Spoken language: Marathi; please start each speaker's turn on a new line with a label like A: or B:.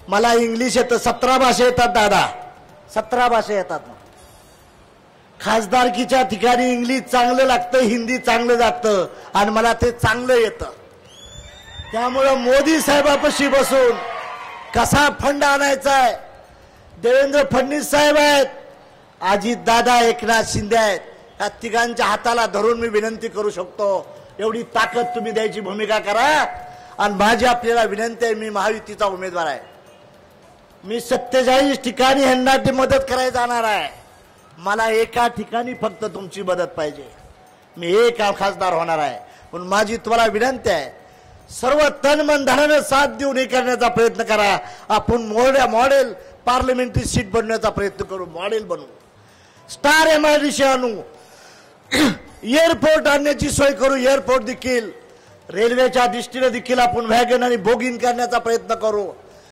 A: मला इंग्लिश येतं, 17 भाषा येतात दादा, 17 भाषा येतात. खासदारकीच्या ठिकाणी इंग्लिश चांगलं लागतं, हिंदी चांगलं जातं आणि मला ते चांगलं येतं. त्यामुळं मोदी साहेबापाशी बसून कसा फंड आणायचा आहे, देवेंद्र फडणवीस साहेब आहेत, अजित दादा, एकनाथ शिंदे आहेत, या तिघांच्या हाताला धरून मी विनंती करू शकतो, एवढी ताकद तुम्ही द्यायची भूमिका करा. आणि माझी आपल्याला विनंती आहे, मी महायुतीचा उमेदवार आहे, मी 47 ठिकाणी ह्यांना मदत करायला जाणार आहे. मला एका ठिकाणी फक्त तुमची मदत पाहिजे, मी एक खासदार होणार आहे. पण माझी तुम्हाला विनंती आहे, सर्व तन मन धनानं साथ देऊन हे करण्याचा प्रयत्न करा. आपण मॉडेल पार्लमेंटरी सीट बनवण्याचा प्रयत्न करू, मॉडेल बनवू, स्टार MIDC आणू, एअरपोर्ट आणण्याची सोय करू, एअरपोर्ट देखील रेल्वेच्या दृष्टीने देखील आपण वॅगन आणि बोगिन करण्याचा प्रयत्न करू.